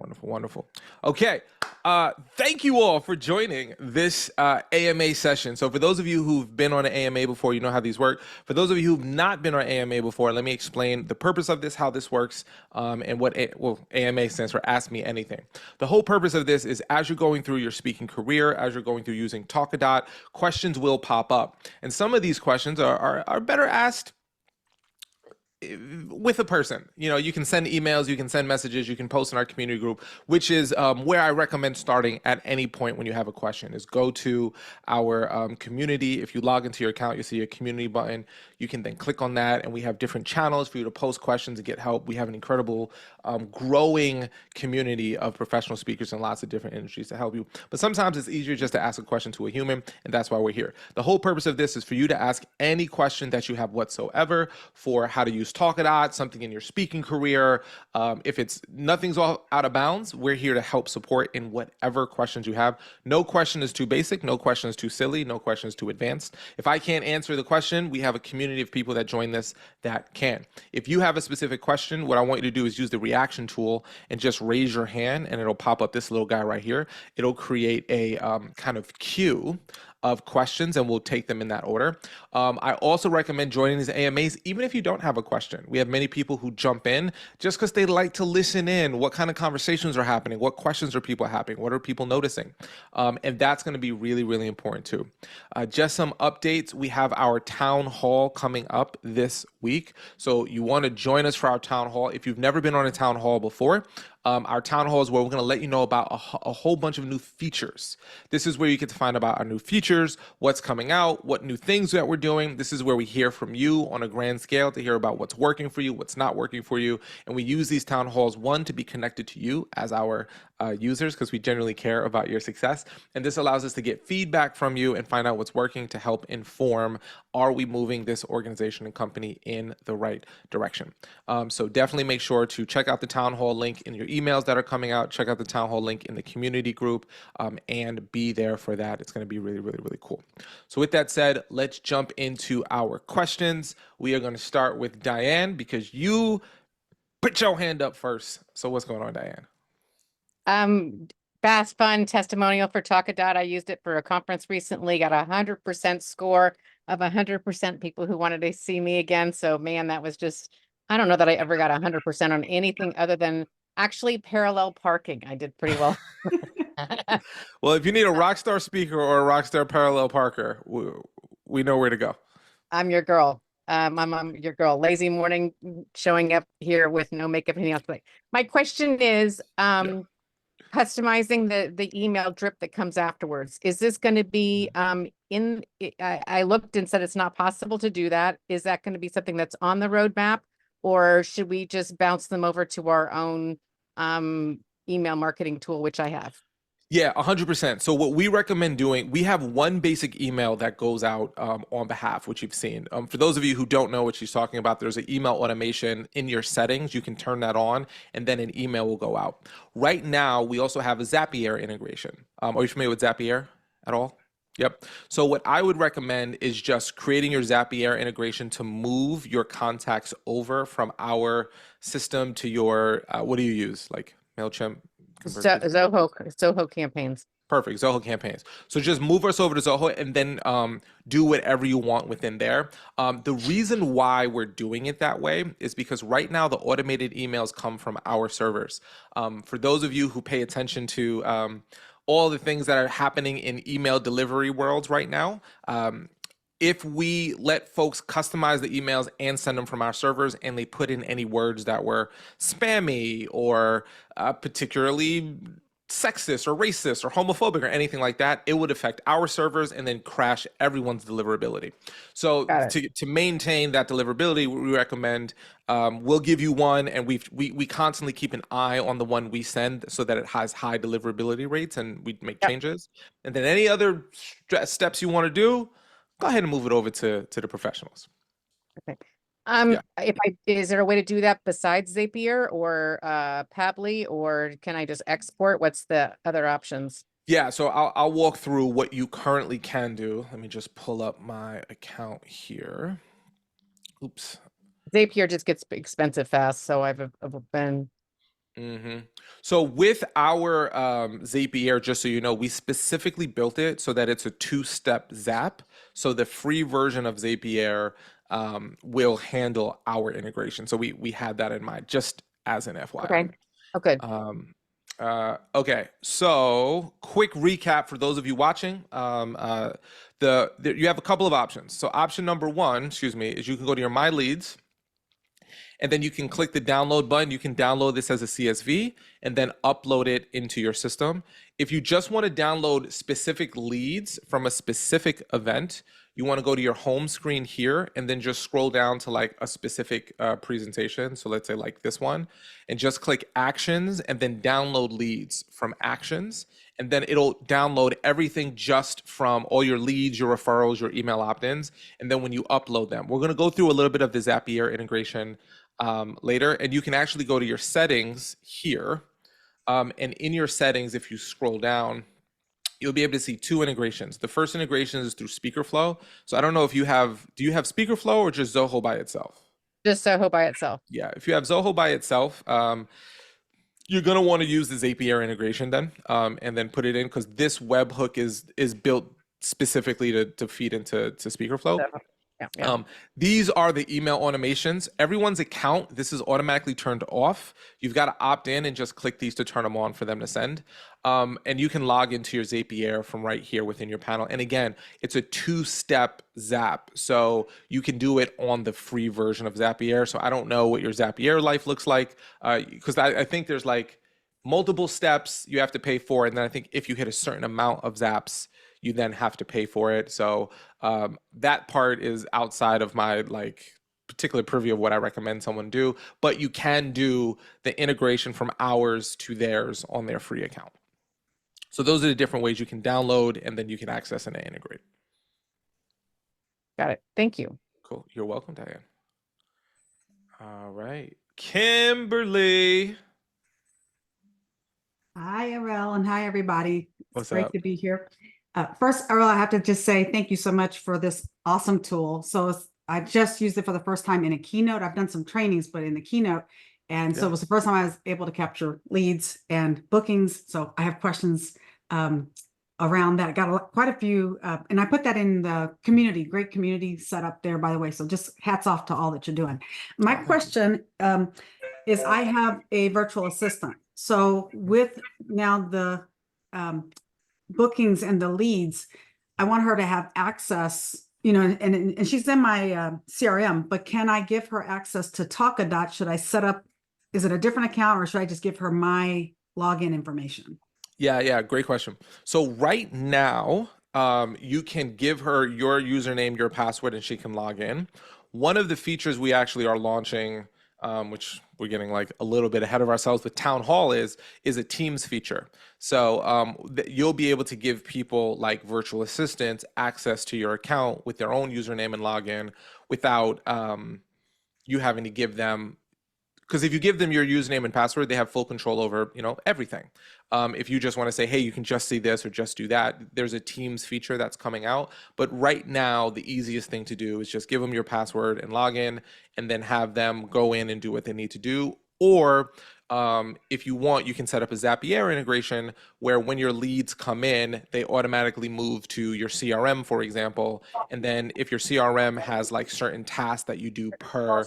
Wonderful, wonderful. Okay. Thank you all for joining this AMA session. So for those of you who've been on an AMA before, you know how these work. For those of you who've not been on an AMA before, let me explain the purpose of this, how this works, and what AMA stands for Ask Me Anything. The whole purpose of this is as you're going through your speaking career, as you're going through using Talkadot, questions will pop up. And some of these questions are better asked with a person. You know, you can send emails, you can send messages, you can post in our community group, which is where I recommend starting at any point when you have a question. Is go to our community. If you log into your account, you see a community button. You can then click on that, and we have different channels for you to post questions and get help. We have an incredible growing community of professional speakers in lots of different industries to help you. But sometimes it's easier just to ask a question to a human, and that's why we're here. The whole purpose of this is for you to ask any question that you have whatsoever for how to use Talkadot, something in your speaking career. If it's nothing's all out of bounds, we're here to help support in whatever questions you have. No question is too basic. No question is too silly. No question is too advanced. If I can't answer the question, we have a community of people that join this that can. If you have a specific question, what I want you to do is use the reaction tool and just raise your hand, and it'll pop up this little guy right here. It'll create a kind of queue of questions, and we'll take them in that order. I also recommend joining these AMAs even if you don't have a question. We have many people who jump in just because they like to listen in. What kind of conversations are happening? What questions are people having? What are people noticing? And that's going to be really, really important too. Just some updates. We have our town hall coming up this week. So you want to join us for our town hall. If you've never been on a town hall before, our town hall is where we're going to let you know about a whole bunch of new features. This is where you get to find about our new features, what's coming out, what new things that we're doing. This is where we hear from you on a grand scale to hear about what's working for you, what's not working for you. And we use these town halls, one, to be connected to you as our users, because we genuinely care about your success. And this allows us to get feedback from you and find out what's working to help inform, are we moving this organization and company in the right direction? So definitely make sure to check out the town hall link in your emails that are coming out. Check out the town hall link in the community group, and be there for that. It's going to be really, really, really cool. So with that said, let's jump into our questions. We are going to start with Diane because you put your hand up first. So what's going on, Diane? Fast fun testimonial for Talkadot. I used it for a conference recently, got 100% score of 100% people who wanted to see me again. So man, that was just, I don't know that I ever got 100% on anything other than actually parallel parking. I did pretty well. Well, if you need a rock star speaker or a rock star parallel parker, we know where to go. I'm your girl. I'm your girl. Lazy morning, showing up here with no makeup, anything else. But my question is, customizing the email drip that comes afterwards. Is this going to be I looked and said it's not possible to do that. Is that going to be something that's on the roadmap, or should we just bounce them over to our own email marketing tool, which I have? Yeah, 100%. So what we recommend doing, we have one basic email that goes out on behalf, which you've seen. For those of you who don't know what she's talking about, there's an email automation in your settings. You can turn that on, and then an email will go out. Right now, we also have a Zapier integration. Are you familiar with Zapier at all? Yep. So what I would recommend is just creating your Zapier integration to move your contacts over from our system to your, what do you use? Like MailChimp? Zoho campaigns. Perfect. Zoho campaigns. So just move us over to Zoho and then do whatever you want within there. The reason why we're doing it that way is because right now the automated emails come from our servers. For those of you who pay attention to all the things that are happening in email delivery worlds right now, if we let folks customize the emails and send them from our servers and they put in any words that were spammy or particularly sexist or racist or homophobic or anything like that, it would affect our servers and then crash everyone's deliverability. So to maintain that deliverability, we recommend we'll give you one, and we constantly keep an eye on the one we send so that it has high deliverability rates, and we make changes. And then any other steps you want to do, go ahead and move it over to the professionals. Okay. Is there a way to do that besides Zapier or Pabbly, or can I just export? What's the other options? Yeah, so I'll walk through what you currently can do. Let me just pull up my account here. Oops. Zapier just gets expensive fast, so I've been Hmm. So with our Zapier, just so you know, we specifically built it so that it's a two-step Zap. So the free version of Zapier will handle our integration. So we had that in mind, just as an FYI. Okay. Oh, good. Okay, so quick recap for those of you watching. You have a couple of options. So option number one, excuse me, is you can go to your My Leads, and then you can click the download button. You can download this as a CSV and then upload it into your system. If you just want to download specific leads from a specific event, you want to go to your home screen here and then just scroll down to like a specific presentation. So let's say like this one, and just click actions and then download leads from actions. And then it'll download everything just from all your leads, your referrals, your email opt-ins. And then when you upload them, we're going to go through a little bit of the Zapier integration later. And you can actually go to your settings here. And in your settings, if you scroll down, you'll be able to see two integrations. The first integration is through SpeakerFlow. So I don't know if do you have SpeakerFlow or just Zoho by itself? Just Soho by itself. Yeah, if you have Zoho by itself, you're gonna want to use the Zapier integration then, and then put it in because this webhook is built specifically to feed into SpeakerFlow. Yeah, yeah. These are the email automations. Everyone's account, this is automatically turned off. You've got to opt in and just click these to turn them on for them to send. And you can log into your Zapier from right here within your panel. And again, it's a two-step Zap. So you can do it on the free version of Zapier. So I don't know what your Zapier life looks like, because I think there's like multiple steps you have to pay for. And then I think if you hit a certain amount of Zaps, you then have to pay for it. So that part is outside of my like particular purview of what I recommend someone do, but you can do the integration from ours to theirs on their free account. So those are the different ways you can download and then you can access and integrate. Got it. Thank you. Cool. You're welcome, Diane. All right. Kimberly. Hi, Errol, and hi, everybody. It's What's great up? to be here. First, Errol, I have to just say thank you so much for this awesome tool. So I just used it for the first time in a keynote. I've done some trainings, but in the keynote. And so it was the first time I was able to capture leads and bookings. So I have questions around that. Got quite a few, and I put that in the community, great community set up there, by the way. So just hats off to all that you're doing. My question is I have a virtual assistant. So with now the bookings and the leads, I want her to have access, you know, and she's in my CRM, but can I give her access to Talkadot? Should I set up, is it a different account or should I just give her my login information? Yeah, great question. So right now, you can give her your username, your password, and she can log in. One of the features we actually are launching, which we're getting like a little bit ahead of ourselves with Town Hall is a Teams feature. So you'll be able to give people like virtual assistants access to your account with their own username and login without you having to give them, because if you give them your username and password, they have full control over, you know, everything. If you just want to say, hey, you can just see this or just do that, there's a Teams feature that's coming out. But right now, the easiest thing to do is just give them your password and log in, and then have them go in and do what they need to do. Or if you want, you can set up a Zapier integration where when your leads come in, they automatically move to your CRM, for example. And then if your CRM has like certain tasks that you do per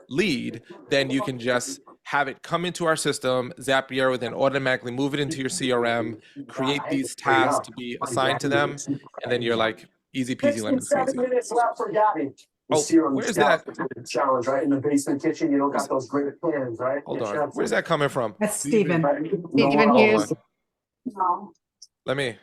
lead, then you can just have it come into our system. Zapier will then automatically move it into your CRM, create these tasks to be assigned to them, and then you're like easy peasy lemon squeezy. Oh, where's that? Challenge, right? In the basement kitchen, you don't got those great pans, right? Hold on. Where's that coming from? That's Stephen. Stephen Hold Hughes. on. Let me.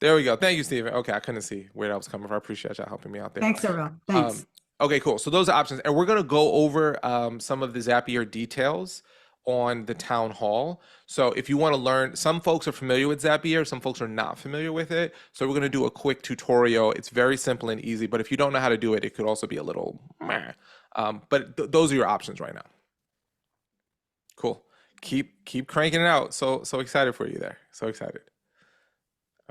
There we go. Thank you, Stephen. Okay, I couldn't see where that was coming from. I appreciate y'all helping me out there. Thanks, Errol. Thanks. Okay, cool. So those are options. And we're going to go over some of the Zapier details on the Town Hall. So if you want to learn, some folks are familiar with Zapier, some folks are not familiar with it. So we're going to do a quick tutorial. It's very simple and easy, but if you don't know how to do it, it could also be a little meh. But those are your options right now. Cool. Keep cranking it out. So excited for you there. So excited.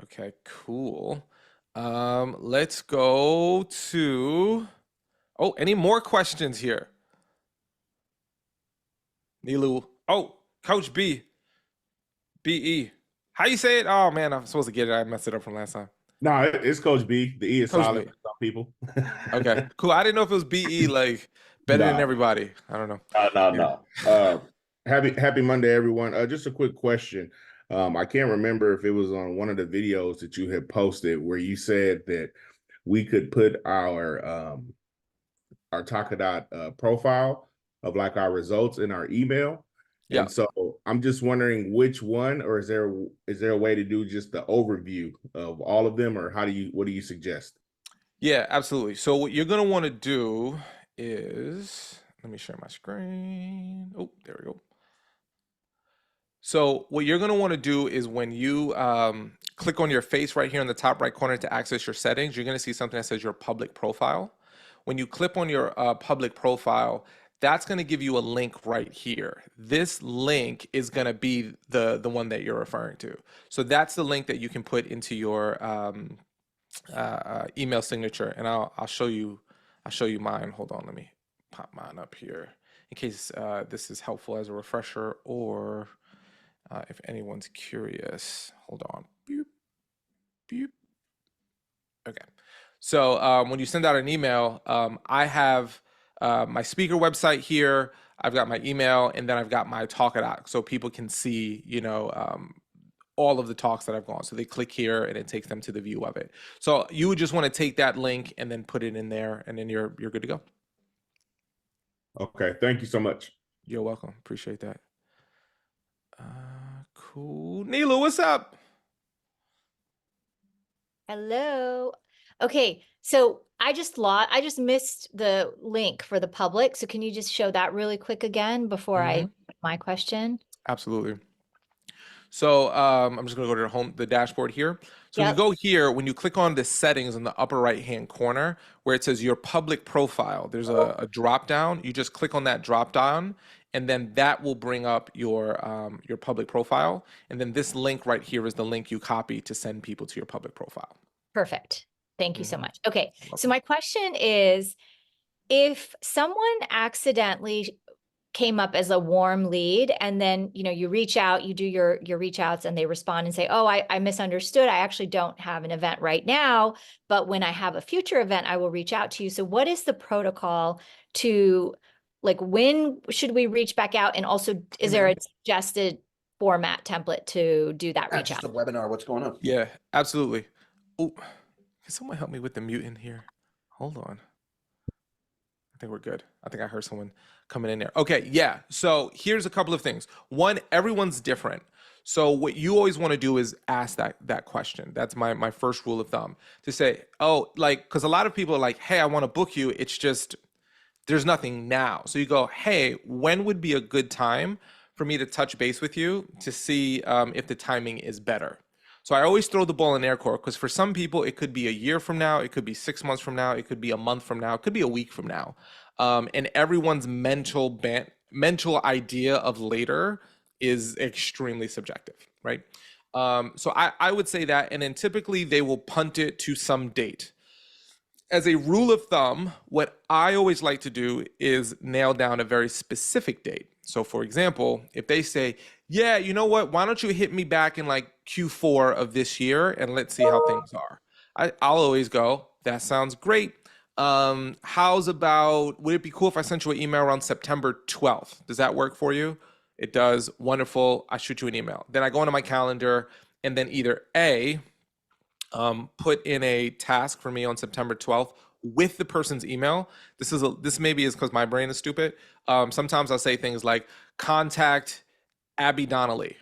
Okay, cool. Let's go to... Oh, any more questions here? Nilu, Oh, Coach BE. How you say it? Oh man, I'm supposed to get it. I messed it up from last time. No, it's Coach B. The E is Coach silent B. for some people. Okay, cool. I didn't know if it was BE, like better than No, everybody. I don't know. no. Happy Monday, everyone. Just a quick question. I can't remember if it was on one of the videos that you had posted where you said that we could put our Talkadot profile of like our results in our email. Yeah. And so I'm just wondering which one, or is there a way to do just the overview of all of them, or what do you suggest? Yeah, absolutely. So what you're gonna want to do is, let me share my screen. Oh, there we go. So what you're gonna want to do is when you click on your face right here in the top right corner to access your settings, you're gonna see something that says your public profile. When you click on your public profile, that's gonna give you a link right here. This link is gonna be the one that you're referring to. So that's the link that you can put into your email signature, and I'll show you mine. Hold on, let me pop mine up here in case this is helpful as a refresher, or if anyone's curious. Hold on. Boop, boop. Okay. So when you send out an email, I have my speaker website here. I've got my email, and then I've got my Talkadot, so people can see, all of the talks that I've gone. So they click here, and it takes them to the view of it. So you would just want to take that link and then put it in there, and then you're good to go. Okay, thank you so much. You're welcome. Appreciate that. Cool. Neela, what's up? Hello. Okay, so I just missed the link for the public. So can you just show that really quick again before I my question? Absolutely. So I'm just gonna go to the dashboard here. So when you go here, when you click on the settings in the upper right hand corner where it says your public profile, there's a drop down. You just click on that drop down, and then that will bring up your public profile. And then this link right here is the link you copy to send people to your public profile. Perfect. Thank you so much. Okay, so welcome. my question is, if someone accidentally came up as a warm lead, and then you reach out, you do your reach outs, and they respond and say, oh, I misunderstood, I actually don't have an event right now, but when I have a future event I will reach out to you. So what is the protocol to, like, when should we reach back out, and also is there a suggested format template to do that reach Just out? a webinar. What's going on? Yeah, absolutely. Oh, can someone help me with the mute in here? Hold on. I think we're good. I think I heard someone coming in there. Okay, yeah. So here's a couple of things. One, everyone's different. So what you always want to do is ask that question. That's my first rule of thumb, to say, oh, like, because a lot of people are like, hey, I want to book you. It's just, there's nothing now. So you go, hey, when would be a good time for me to touch base with you to see if the timing is better? So I always throw the ball in air court, because for some people, it could be a year from now, it could be 6 months from now, it could be a month from now, it could be a week from now. And everyone's mental idea of later is extremely subjective, right? So I would say that, and then typically they will punt it to some date. As a rule of thumb, what I always like to do is nail down a very specific date. So for example, if they say, yeah, you know what, why don't you hit me back in like Q4 of this year and let's see how things are. I'll always go, that sounds great. How's about, would it be cool if I sent you an email around September 12th? Does that work for you? It does. Wonderful. I shoot you an email. Then I go into my calendar, and then either A, put in a task for me on September 12th with the person's email. This maybe is because my brain is stupid. Sometimes I'll say things like contact Abby Donnelly,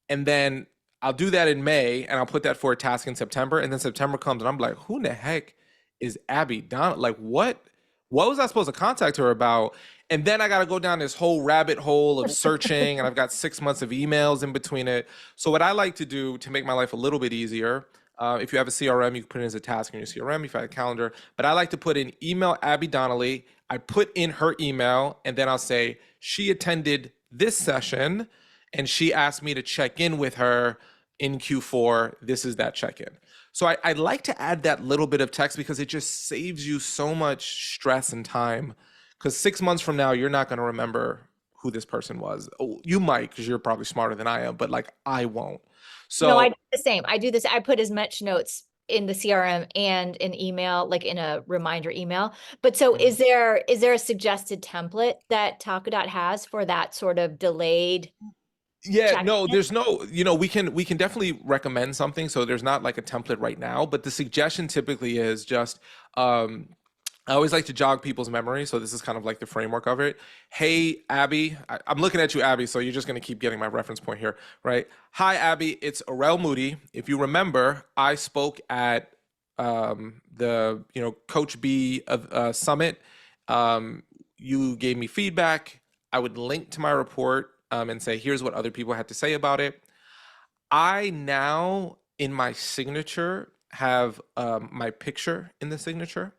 and then I'll do that in May, and I'll put that for a task in September, and then September comes and I'm like, who in the heck is Abby Donnelly? Like, what was I supposed to contact her about? And then I got to go down this whole rabbit hole of searching, and I've got 6 months of emails in between it. So what I like to do to make my life a little bit easier, if you have a CRM, you can put it as a task in your CRM, if you have a calendar, but I like to put in email Abby Donnelly. I put in her email, and then I'll say, she attended this session, and she asked me to check in with her in Q4. This is that check-in. So I like to add that little bit of text, because it just saves you so much stress and time. Because 6 months from now, you're not going to remember who this person was. Oh, you might, because you're probably smarter than I am, but like I won't. No, I So do the same. I do this. I put as much notes in the CRM and in email, like in a reminder email. But so Mhm. is there a suggested template that Talkadot has for that sort of delayed Yeah, check no, in? there's no, we can definitely recommend something. So there's not like a template right now, but the suggestion typically is just I always like to jog people's memory. So this is kind of like the framework of it. Hey, Abby, I'm looking at you, Abby. So you're just going to keep getting my reference point here, right? Hi, Abby. It's Arel Moody. If you remember, I spoke at the Coach B summit. You gave me feedback. I would link to my report and say, here's what other people had to say about it. I now in my signature have my picture in the signature.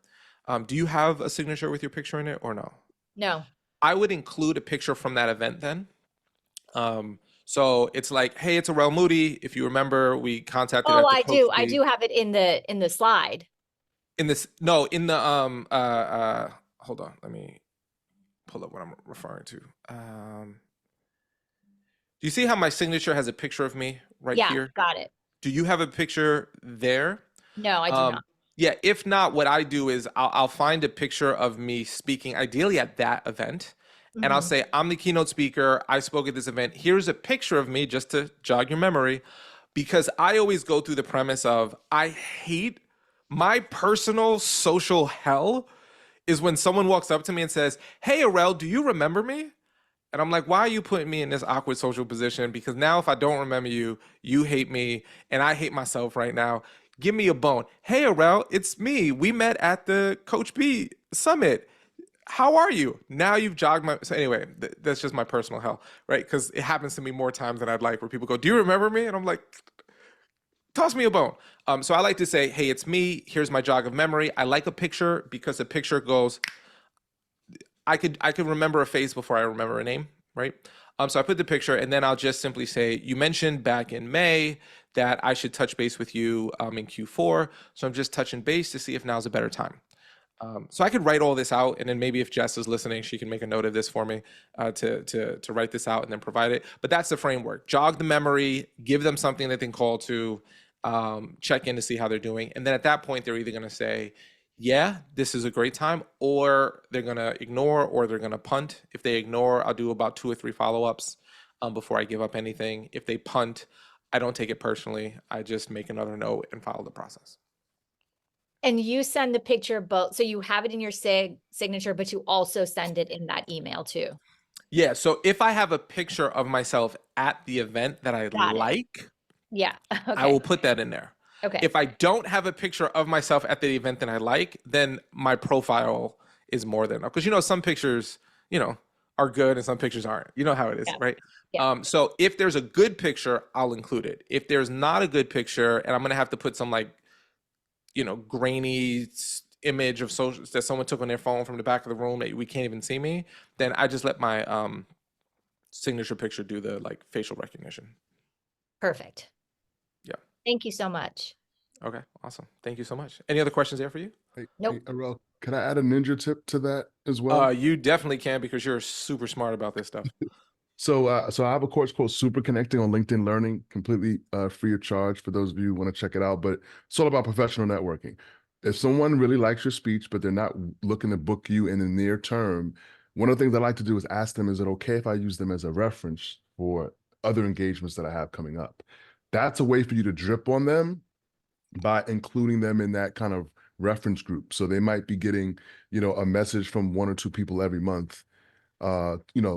Do you have a signature with your picture in it or no? No. I would include a picture from that event then. So it's like, hey, it's Arel Moody. If you remember, we contacted Oh, at the I Coach do. I B do have it in the slide. in this. No, in the hold on, let me pull up what I'm referring to. Do you see how my signature has a picture of me right Yeah, here? got it. Do you have a picture there? No, I do not. Yeah, if not, what I do is I'll find a picture of me speaking, ideally at that event, and I'll Mhm. say, I'm the keynote speaker. I spoke at this event. Here's a picture of me just to jog your memory, because I always go through the premise of I hate my personal social hell is when someone walks up to me and says, hey, Arel, do you remember me? And I'm like, why are you putting me in this awkward social position? Because now if I don't remember you, you hate me and I hate myself right now. Give me a bone. Hey, Arel, it's me. We met at the Coach B summit. How are you? Now you've jogged my. So anyway, that's just my personal hell, right? Because it happens to me more times than I'd like, where people go, "Do you remember me?" And I'm like, "Toss me a bone." So I like to say, "Hey, it's me. Here's my jog of memory." I like a picture because a picture goes, I could remember a face before I remember a name, right? So I put the picture, and then I'll just simply say, you mentioned back in May that I should touch base with you in Q4. So I'm just touching base to see if now's a better time. So I could write all this out, and then maybe if Jess is listening, she can make a note of this for me to write this out and then provide it. But that's the framework. Jog the memory, give them something that they can call to, check in to see how they're doing, and then at that point, they're either going to say, "Yeah, this is a great time," or they're going to ignore, or they're going to punt. If they ignore, I'll do about 2 or 3 follow-ups before I give up anything. If they punt, I don't take it personally. I just make another note and follow the process. And you send the picture both, so you have it in your signature, but you also send it in that email too. Yeah, so if I have a picture of myself at the event that I Got it. like, Yeah. I will Okay. put that in there. Okay. If I don't have a picture of myself at the event that I like, then my profile is more than enough. Because some pictures, are good and some pictures aren't. You know how it is, Yeah. right? Yeah. So if there's a good picture, I'll include it. If there's not a good picture, and I'm gonna have to put some like, grainy image of social that someone took on their phone from the back of the room that we can't even see me, then I just let my signature picture do the like facial recognition. Perfect. Yeah. Thank you so much. Okay, awesome. Thank you so much. Any other questions there for you? Hey, Nope. Arel, can I add a ninja tip to that as well? You definitely can, because you're super smart about this stuff. So I have a course called Super Connecting on LinkedIn Learning, completely free of charge for those of you who want to check it out. But it's all about professional networking. If someone really likes your speech, but they're not looking to book you in the near term, one of the things I like to do is ask them, is it okay if I use them as a reference for other engagements that I have coming up? That's a way for you to drip on them by including them in that kind of reference group. So they might be getting, a message from 1 or 2 people every month,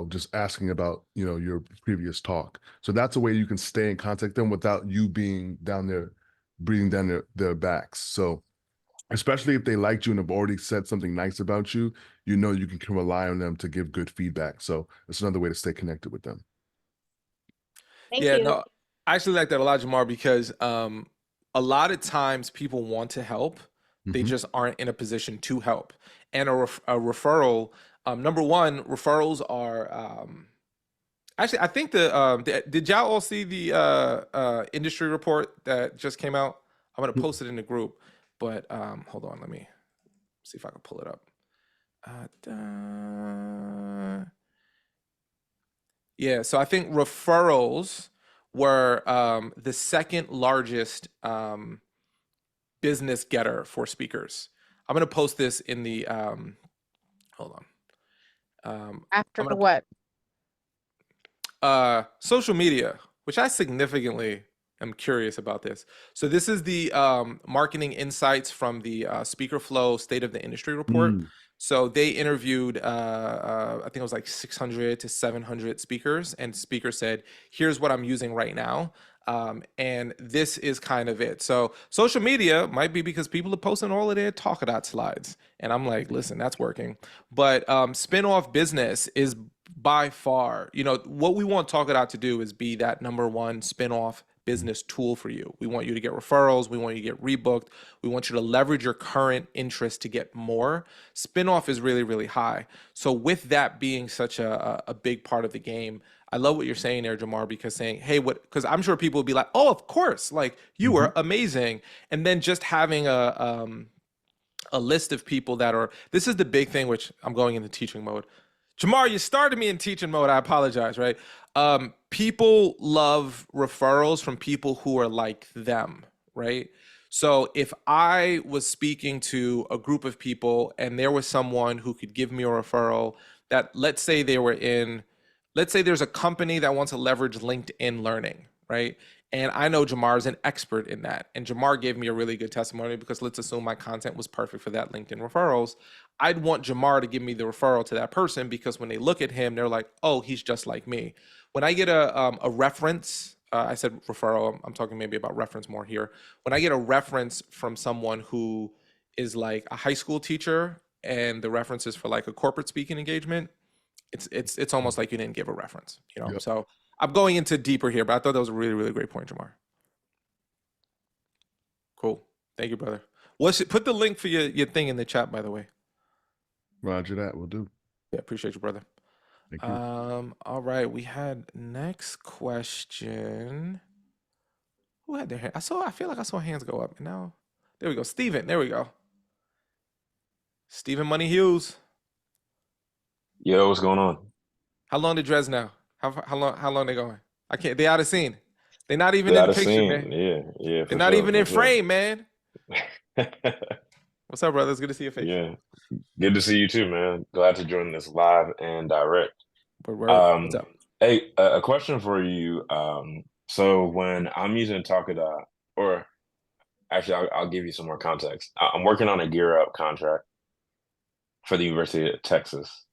just asking about, your previous talk. So that's a way you can stay in contact with them without you being down there, breathing down their backs. So especially if they liked you and have already said something nice about you, you can rely on them to give good feedback. So it's another way to stay connected with them. Thank Yeah, you. no, I actually like that a lot, Jamar, because a lot of times people want to help, they Mhm. just aren't in a position to help. And a referral, number one, referrals are actually, I think did y'all all see the industry report that just came out? I'm gonna post it in the group, but hold on, let me see if I can pull it up. Yeah, so I think referrals were the second largest business getter for speakers. I'm gonna post this in the hold on. After I'm gonna what? social media, which I significantly am curious about this. So this is the marketing insights from the Speaker Flow State of the Industry report. Mm. So they interviewed, I think it was like 600 to 700 speakers, and speakers said, "Here's what I'm using right now." And this is kind of it. So social media might be because people are posting all of their Talkadot slides, and I'm like, listen, that's working. But spin-off business is by far, what we want Talkadot to do is be that number one spin-off business tool for you. We want you to get referrals. We want you to get rebooked. We want you to leverage your current interest to get more. Spin-off is really, really high. So with that being such a big part of the game, I love what you're saying there, Jamar, because saying, hey, because I'm sure people will be like, oh, of course, like you were amazing. And then just having a list of people that are, this is the big thing, which I'm going into teaching mode. Jamar, you started me in teaching mode. I apologize, right? People love referrals from people who are like them, right? So if I was speaking to a group of people and there was someone who could give me a referral that, let's say there's a company that wants to leverage LinkedIn learning, right? And I know Jamar is an expert in that. And Jamar gave me a really good testimony because let's assume my content was perfect for that LinkedIn referrals. I'd want Jamar to give me the referral to that person because when they look at him, they're like, oh, he's just like me. When I get a reference, I said referral, I'm talking maybe about reference more here. When I get a reference from someone who is like a high school teacher and the reference is for like a corporate speaking engagement, it's almost like you didn't give a reference, Yep. So I'm going into deeper here, but I thought that was a really, really great point, Jamar. Cool. Thank you, brother. Put the link for your thing in the chat, by the way. Roger that. We'll do. Yeah, appreciate you, brother. Thank you. All right. We had next question. Who had their hand? I feel like I saw hands go up. And now, there we go. Steven. There we go. Stephen Money Hughes. Yo, what's going on? How long did Dres now? How long they going? I can't. They out of scene. They're not even They in out the of picture, scene. man. Yeah, They're for not sure, even for in sure. frame, man. What's up, brother? It's good to see your face. Yeah, good to see you too, man. Glad to join this live and direct. Word. What's up? Hey, a question for you. So when I'm using Talkadot, or actually, I'll give you some more context. I'm working on a Gear Up contract for the University of Texas.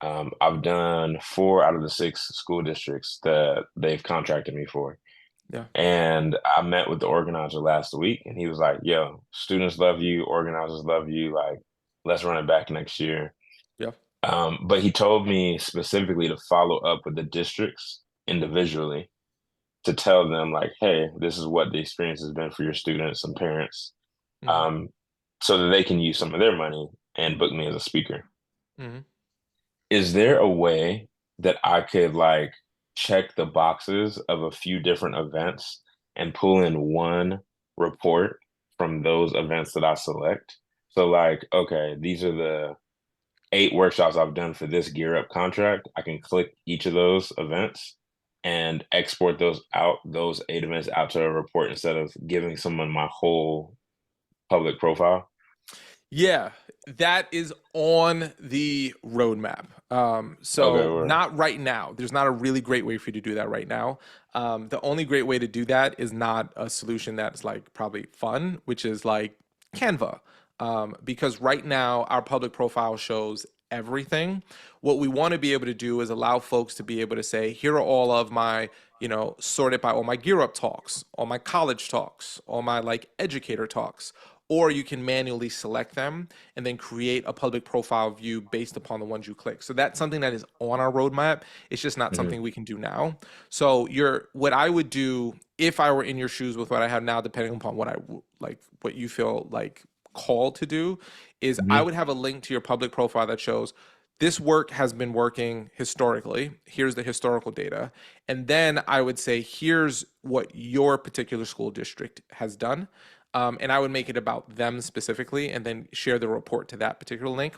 I've done 4 out of the 6 school districts that they've contracted me for. Yeah. And I met with the organizer last week, and he was like, yo, students love you, organizers love you. Like, let's run it back next year. Yeah. But he told me specifically to follow up with the districts individually to tell them, like, hey, this is what the experience has been for your students and parents, Mm-hmm. so that they can use some of their money and book me as a speaker. Mm-hmm. Is there a way that I could like check the boxes of a few different events and pull in one report from those events that I select? So like, okay, these are the 8 workshops I've done for this Gear Up contract. I can click each of those events and export those 8 events out to a report instead of giving someone my whole public profile. Yeah, that is on the roadmap. So Okay, word. not right now. There's not a really great way for you to do that right now. The only great way to do that is not a solution that's like probably fun, which is like Canva. Because right now our public profile shows everything. What we want to be able to do is allow folks to be able to say, here are all of my, sorted by all my Gear Up talks, all my college talks, all my like educator talks. Or you can manually select them and then create a public profile view based upon the ones you click. So that's something that is on our roadmap. It's just not something we can do now. So what I would do if I were in your shoes with what I have now, depending upon what you feel like called to do, is I would have a link to your public profile that shows this work has been working historically. Here's the historical data. And then I would say, here's what your particular school district has done. and I would make it about them specifically and then share the report to that particular link.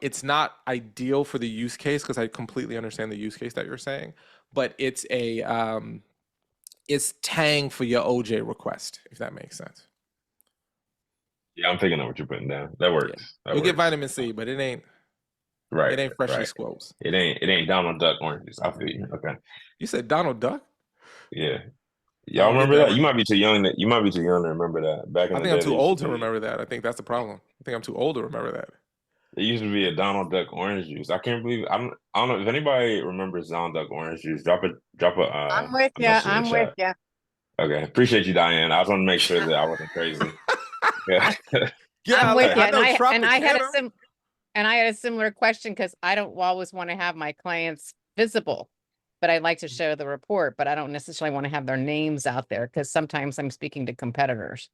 It's not ideal for the use case because I completely understand the use case that you're saying, but it's it's Tang for your OJ request, if that makes sense. Yeah, I'm thinking of what you're putting down. That works. Yeah. That You'll get works. vitamin C, but it ain't Right. freshly right. squoze. It ain't Donald Duck orange juice. I feel you. Okay. You said Donald Duck? Yeah. I Y'all don't get remember that that? one. You might be too young. You might be too young to remember that. Back in I the think day, I'm too there used old to be- remember that. I think that's the problem. I think I'm too old to remember that. There used to be a Donald Duck orange juice. I can't believe I don't know if anybody remembers Donald Duck orange juice. Drop I'm with a you. message in the I'm with chat. you. Okay, appreciate you, Diane. I just want to make sure that I wasn't crazy. Yeah. Yeah, I'm with like, you. I know And I had Tropicana. a similar question because I don't always want to have my clients visible, but I like to show the report, but I don't necessarily want to have their names out there because sometimes I'm speaking to competitors.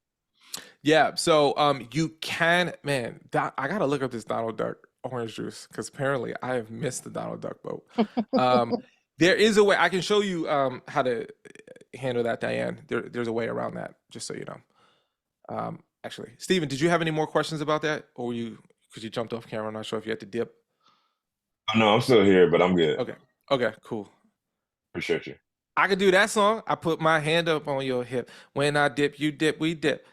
Yeah, so you can, man, I gotta look up this Donald Duck orange juice because apparently I have missed the Donald Duck boat. There is a way I can show you how to handle that, Diane. There's a way around that, just so you know. Actually, Steven, did you have any more questions about that, or because you jumped off camera? I'm not sure if you had to dip. No, I'm still here, but I'm good. Okay, cool. Appreciate you. I could do that song. I put my hand up on your hip. When I dip, you dip, we dip.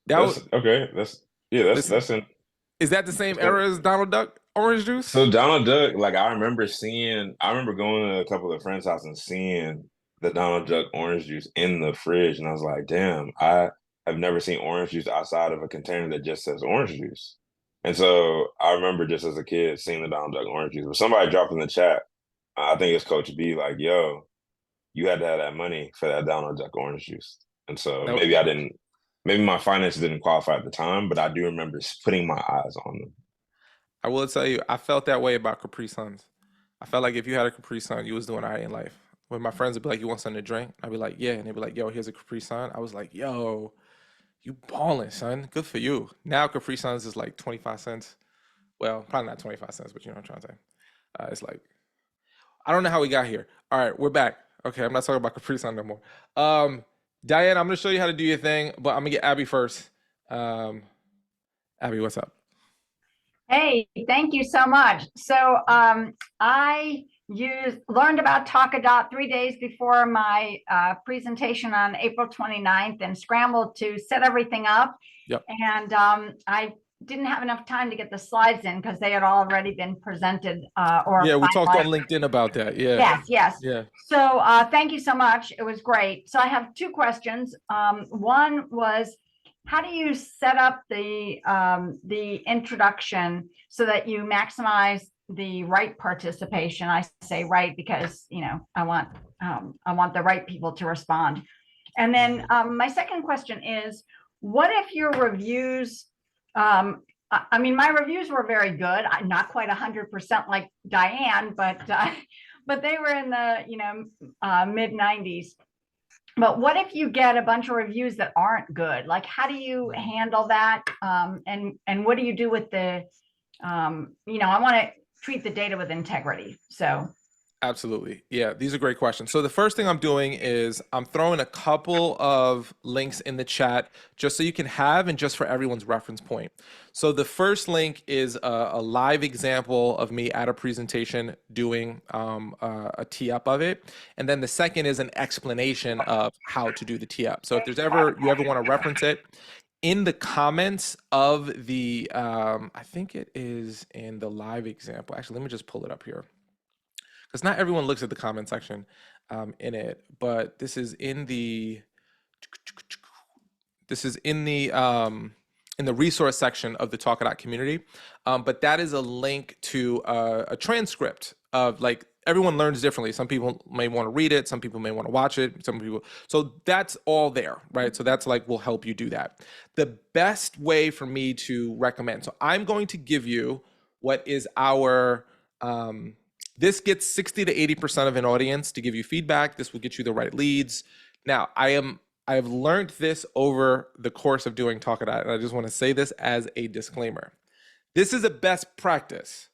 That's okay. That's in. Is that the same era as Donald Duck orange juice? So Donald Duck, like I remember going to a couple of friends' house and seeing the Donald Duck orange juice in the fridge, and I was like, damn, I have never seen orange juice outside of a container that just says orange juice. And so I remember just as a kid seeing the Donald Duck orange juice. But somebody dropped in the chat, I think it's Coach B, like, yo, you had to have that money for that Donald Duck orange juice. And so Nope. maybe my finances didn't qualify at the time, but I do remember putting my eyes on them. I will tell you, I felt that way about Capri Suns. I felt like if you had a Capri Sun, you was doing all right in life. When my friends would be like, "You want something to drink?" I'd be like, "Yeah," and they'd be like, "Yo, here's a Capri Sun." I was like, "Yo, you balling, son. Good for you." Now Capri Suns is like 25 cents. Well, probably not 25 cents, but you know what I'm trying to say. It's like, I don't know how we got here. All right, we're back. Okay, I'm not talking about Capri Sun no more. Diane, I'm gonna show you how to do your thing, but I'm gonna get Abby first. Abby, what's up? Hey, thank you so much. So I learned about Talkadot 3 days before my presentation on April 29th and scrambled to set everything up. Yep. And I didn't have enough time to get the slides in because they had already been presented. Yeah, we talked on LinkedIn about that. Yeah. Yes. Yeah. So thank you so much. It was great. So I have two questions. One was, how do you set up the introduction so that you maximize the right participation? I say right because I want the right people to respond. And then my second question is, what if your reviews? I mean, my reviews were very good. Not quite 100% like Diane, but they were in the mid 90s. But what if you get a bunch of reviews that aren't good? Like, how do you handle that? And what do you do with the, I want to treat the data with integrity. So. Absolutely. Yeah, these are great questions. So the first thing I'm doing is I'm throwing a couple of links in the chat just so you can have and just for everyone's reference point. So the first link is a live example of me at a presentation doing a tee up of it. And then the second is an explanation of how to do the tee up. So if you ever want to reference it, in the comments of the, I think it is in the live example. Actually, let me just pull it up here. Because not everyone looks at the comment section in it, but this is in the resource section of the Talkadot community. But that is a link to a transcript of, like, everyone learns differently. Some people may want to read it, some people may want to watch it, some people. So that's all there, right? So that's like, will help you do that. The best way for me to recommend. So I'm going to give you what is our this gets 60 to 80% of an audience to give you feedback. This will get you the right leads. Now, I have learned this over the course of doing Talkadot, and I just want to say this as a disclaimer. This is a best practice.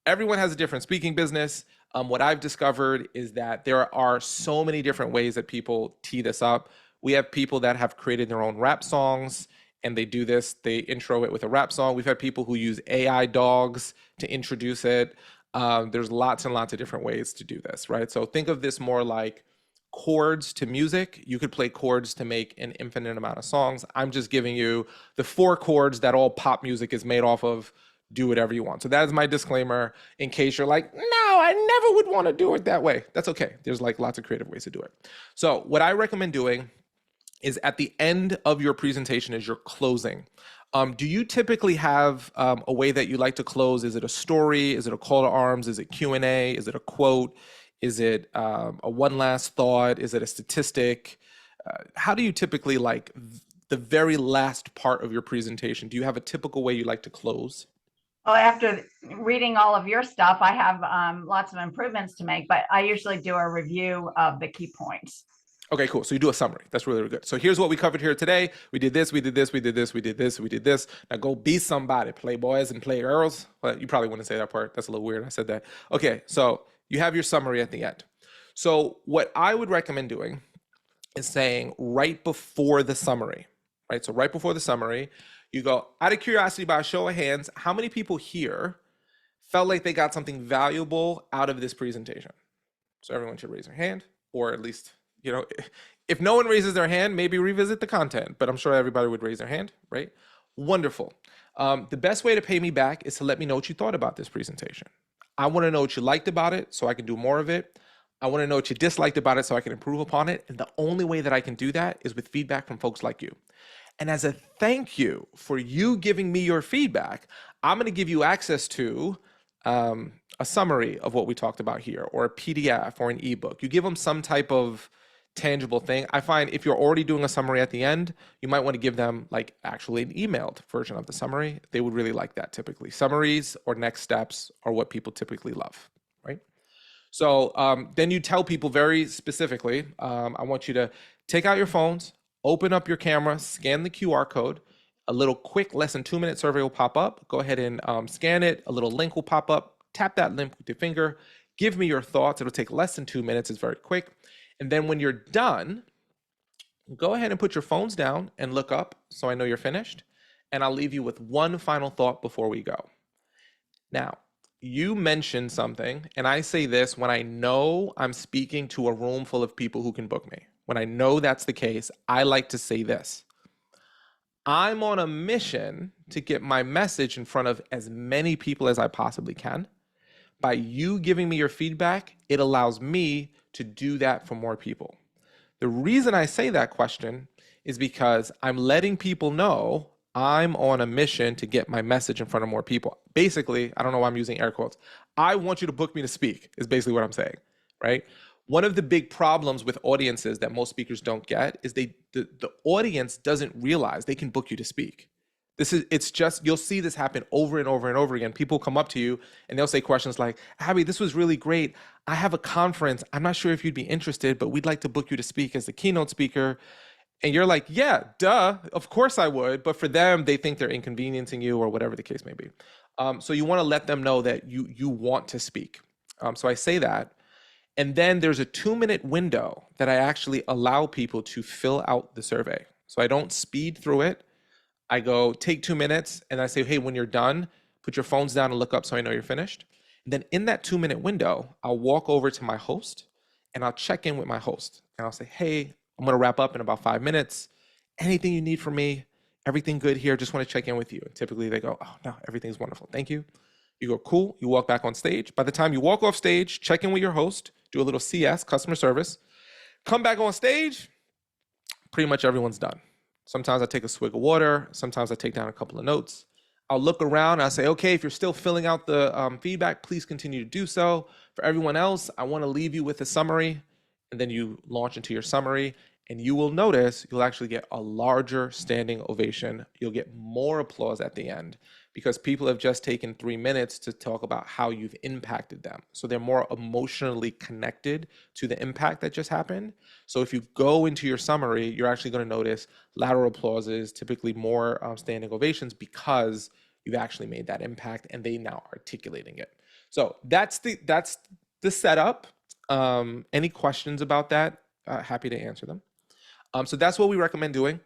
Everyone has a different speaking business. What I've discovered is that there are so many different ways that people tee this up, We have people that have created their own rap songs and they do this, they intro it with a rap song. We've had people who use AI dogs to introduce it. There's lots and lots of different ways to do this, right? So think of this more like chords to music. You could play chords to make an infinite amount of songs. I'm just giving you the 4 chords that all pop music is made off of. Do whatever you want. So that is my disclaimer in case you're like, no, I never would want to do it that way. That's okay. There's like lots of creative ways to do it. So what I recommend doing is at the end of your presentation is your closing. Do you typically have a way that you like to close? Is it a story? Is it a call to arms? Is it Q&A? Is it a quote? Is it a one last thought? Is it a statistic? How do you typically like the very last part of your presentation? Do you have a typical way you like to close? Well, after reading all of your stuff, I have lots of improvements to make, but I usually do a review of the key points. Okay, cool. So you do a summary. That's really, really good. So here's what we covered here today. We did this, we did this, we did this, we did this, we did this. Now go be somebody, play boys and play girls. Well, you probably wouldn't say that part. That's a little weird. I said that. Okay, so you have your summary at the end. So what I would recommend doing is saying right before the summary, right? So right before the summary, you go, out of curiosity, by a show of hands, how many people here felt like they got something valuable out of this presentation? So everyone should raise their hand, or at least, you know, if no one raises their hand, maybe revisit the content, but I'm sure everybody would raise their hand, right? Wonderful. The best way to pay me back is to let me know what you thought about this presentation. I want to know what you liked about it so I can do more of it. I want to know what you disliked about it so I can improve upon it. And the only way that I can do that is with feedback from folks like you. And as a thank you for you giving me your feedback, I'm going to give you access to a summary of what we talked about here, or a PDF or an ebook. You give them some type of tangible thing. I find if you're already doing a summary at the end, you might want to give them like actually an emailed version of the summary. They would really like that typically. Summaries or next steps are what people typically love, right? So then you tell people very specifically, I want you to take out your phones, open up your camera, scan the QR code. A little quick, less than 2-minute survey will pop up. Go ahead and scan it. A little link will pop up. Tap that link with your finger. Give me your thoughts. It'll take less than 2 minutes. It's very quick. And then when you're done, go ahead and put your phones down and look up so I know you're finished. And I'll leave you with one final thought before we go. Now, you mentioned something, and I say this when I know I'm speaking to a room full of people who can book me. When I know that's the case, I like to say this. I'm on a mission to get my message in front of as many people as I possibly can. By you giving me your feedback, it allows me to do that for more people. The reason I say that question is because I'm letting people know I'm on a mission to get my message in front of more people. Basically, I don't know why I'm using air quotes. I want you to book me to speak is basically what I'm saying, right? One of the big problems with audiences that most speakers don't get is the audience doesn't realize they can book you to speak. It's just, you'll see this happen over and over and over again. People come up to you and they'll say questions like, Abby, this was really great. I have a conference. I'm not sure if you'd be interested, but we'd like to book you to speak as the keynote speaker. And you're like, yeah, duh, of course I would. But for them, they think they're inconveniencing you or whatever the case may be. So you want to let them know that you want to speak. So I say that. And then there's a 2-minute window that I actually allow people to fill out the survey. So I don't speed through it. I go, take 2 minutes, and I say, hey, when you're done, put your phones down and look up so I know you're finished. And then in that 2-minute window, I'll walk over to my host and I'll check in with my host. And I'll say, hey, I'm gonna wrap up in about 5 minutes. Anything you need from me? Everything good here? Just wanna check in with you. And typically they go, oh no, everything's wonderful, thank you. You go, cool, you walk back on stage. By the time you walk off stage, check in with your host, do a little CS, customer service, come back on stage, pretty much everyone's done. Sometimes I take a swig of water, sometimes I take down a couple of notes. I'll look around, I'll say, okay, if you're still filling out the feedback, please continue to do so. For everyone else, I wanna leave you with a summary, and then you launch into your summary, and you will notice you'll actually get a larger standing ovation. You'll get more applause at the end because people have just taken 3 minutes to talk about how you've impacted them. So they're more emotionally connected to the impact that just happened. So if you go into your summary, you're actually going to notice louder applauses, typically more standing ovations because you've actually made that impact and they now articulating it. So that's the setup. Any questions about that? Happy to answer them. So that's what we recommend doing.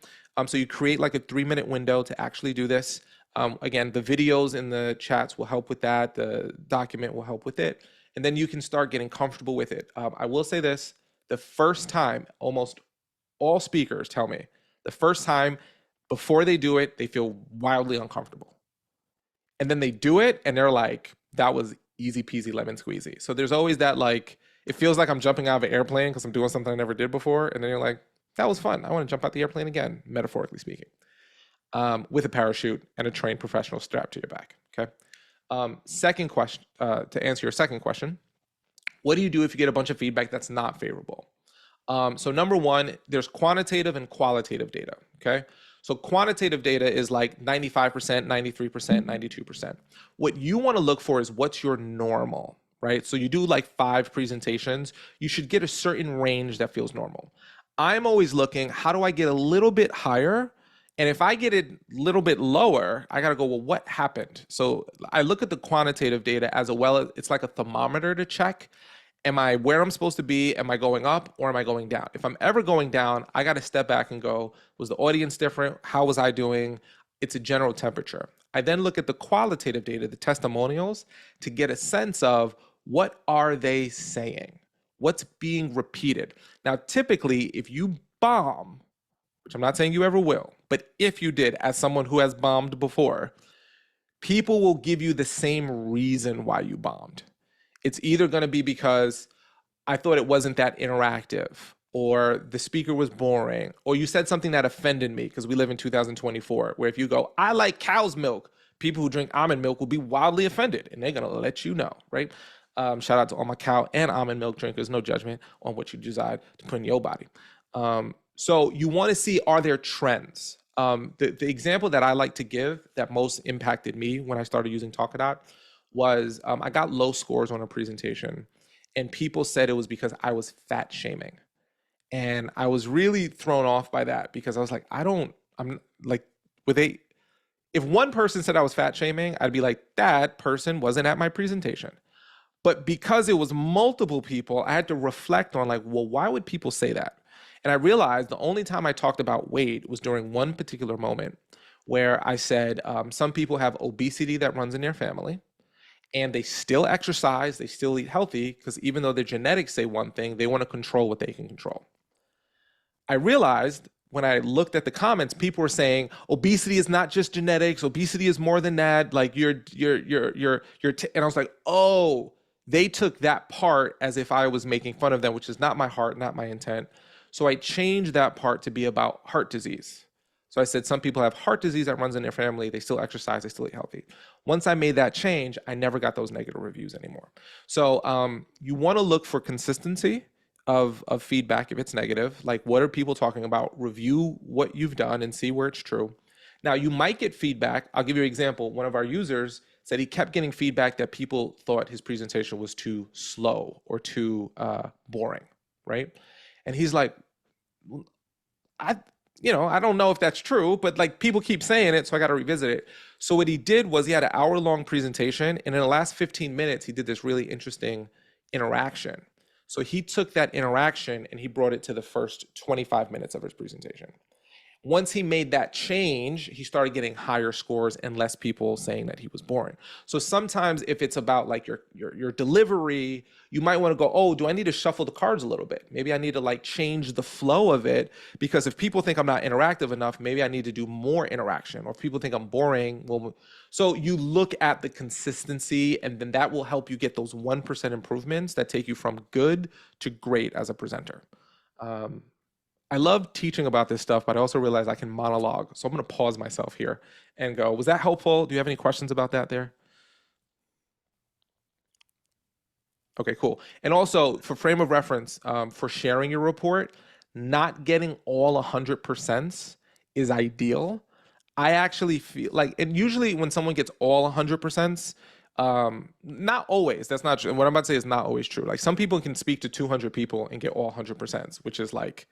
So you create like a 3-minute window to actually do this. Again, the videos in the chats will help with that. The document will help with it. And then you can start getting comfortable with it. I will say this, the first time, almost all speakers tell me, the first time before they do it, they feel wildly uncomfortable. And then they do it and they're like, that was easy peasy lemon squeezy. So there's always that, like, it feels like I'm jumping out of an airplane because I'm doing something I never did before. And then you're like, that was fun. I want to jump out the airplane again, metaphorically speaking, with a parachute and a trained professional strapped to your back. Okay. Second question, to answer your second question, what do you do if you get a bunch of feedback that's not favorable? So number one, there's quantitative and qualitative data. Okay. So quantitative data is like 95%, 93%, 92%. What you want to look for is what's your normal, right? So you do like 5 presentations, you should get a certain range that feels normal. I'm always looking, how do I get a little bit higher? And if I get it a little bit lower, I got to go, well, what happened? So I look at the quantitative data as it's like a thermometer to check. Am I where I'm supposed to be? Am I going up or am I going down? If I'm ever going down, I got to step back and go, was the audience different? How was I doing? It's a general temperature. I then look at the qualitative data, the testimonials, to get a sense of what are they saying? What's being repeated? Now, typically, if you bomb, which I'm not saying you ever will, but if you did, as someone who has bombed before, people will give you the same reason why you bombed. It's either going to be because I thought it wasn't that interactive, or the speaker was boring, or you said something that offended me, because we live in 2024, where if you go, I like cow's milk, people who drink almond milk will be wildly offended, and they're going to let you know, right? Shout out to all my cow and almond milk drinkers, no judgment on what you decide to put in your body. So you want to see, are there trends? The example that I like to give that most impacted me when I started using Talkadot was I got low scores on a presentation, and people said it was because I was fat shaming. And I was really thrown off by that, because I was like, I'm like, if one person said I was fat shaming, I'd be like, that person wasn't at my presentation. But because it was multiple people, I had to reflect on like, well, why would people say that? And I realized the only time I talked about weight was during one particular moment where I said, some people have obesity that runs in their family, and they still exercise, they still eat healthy, because even though their genetics say one thing, they want to control what they can control. I realized when I looked at the comments, people were saying obesity is not just genetics, obesity is more than that. Like and I was like, oh, they took that part as if I was making fun of them, which is not my heart, not my intent. So I changed that part to be about heart disease. So I said, some people have heart disease that runs in their family, they still exercise, they still eat healthy. Once I made that change, I never got those negative reviews anymore. So you want to look for consistency of feedback if it's negative. Like, what are people talking about? Review what you've done and see where it's true. Now, you might get feedback. I'll give you an example. One of our users said he kept getting feedback that people thought his presentation was too slow or too boring, right? And he's like, I don't know if that's true, but like people keep saying it, so I got to revisit it. So what he did was he had an hour-long presentation, and in the last 15 minutes, he did this really interesting interaction. So he took that interaction and he brought it to the first 25 minutes of his presentation. Once he made that change, he started getting higher scores and less people saying that he was boring. So sometimes if it's about like your delivery, you might want to go, oh, do I need to shuffle the cards a little bit? Maybe I need to like change the flow of it, because if people think I'm not interactive enough, maybe I need to do more interaction. Or if people think I'm boring, well, so you look at the consistency, and then that will help you get those 1% improvements that take you from good to great as a presenter. I love teaching about this stuff, but I also realize I can monologue. So I'm going to pause myself here and go, was that helpful? Do you have any questions about that there? Okay, cool. And also for frame of reference, for sharing your report, not getting all 100% is ideal. I actually feel like, and usually when someone gets all 100%, not always, that's not true. What I'm about to say is not always true. Like some people can speak to 200 people and get all 100%, which is like,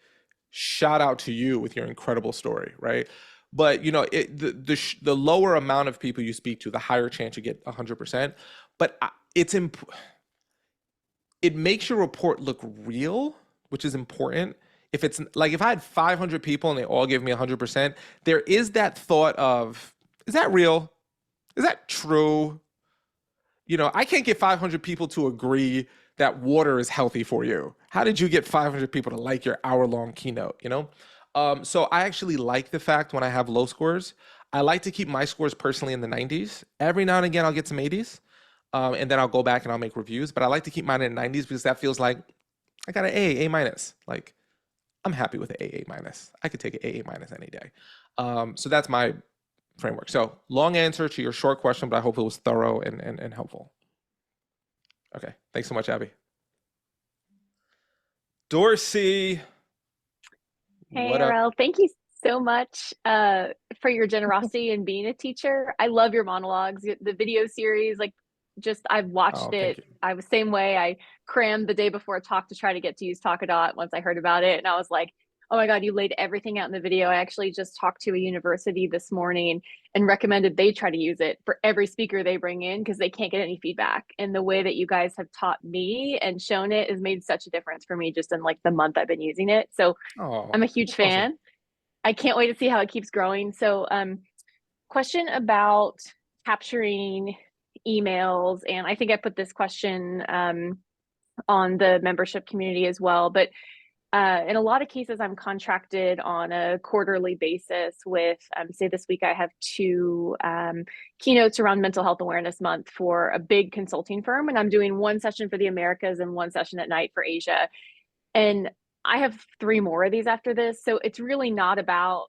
shout out to you with your incredible story, right? But the lower amount of people you speak to, the higher chance you get 100%. But it makes your report look real, which is important. if it's like if I had 500 people and they all give me 100%, there is that thought of, is that real? Is that true? You know, I can't get 500 people to agree that water is healthy for you. How did you get 500 people to like your hour-long keynote, you know? So I actually like the fact when I have low scores, I like to keep my scores personally in the 90s. Every now and again, I'll get some 80s. And then I'll go back and I'll make reviews, but I like to keep mine in the 90s because that feels like I got an A minus. Like, I'm happy with an A minus. I could take an A minus any day. So that's my framework. So long answer to your short question, but I hope it was thorough and helpful. Okay, thanks so much, Abby. Dorsey. Hey, What up? RL, thank you so much for your generosity in being a teacher. I love your monologues, the video series. Like, just I've watched Oh, thank it. you. I was same way. I crammed the day before a talk to try to get to use Talkadot once I heard about it, and I was like, "Oh my God, you laid everything out in the video." I actually just talked to a university this morning and recommended they try to use it for every speaker they bring in because they can't get any feedback. And the way that you guys have taught me and shown it has made such a difference for me just in like the month I've been using it. So Oh, I'm a huge that's awesome. fan. I can't wait to see how it keeps growing. So, question about capturing emails, and I think I put this question on the membership community as well. But in a lot of cases, I'm contracted on a quarterly basis with, say, this week I have two keynotes around Mental Health Awareness Month for a big consulting firm, and I'm doing one session for the Americas and one session at night for Asia. And I have 3 more of these after this. So it's really not about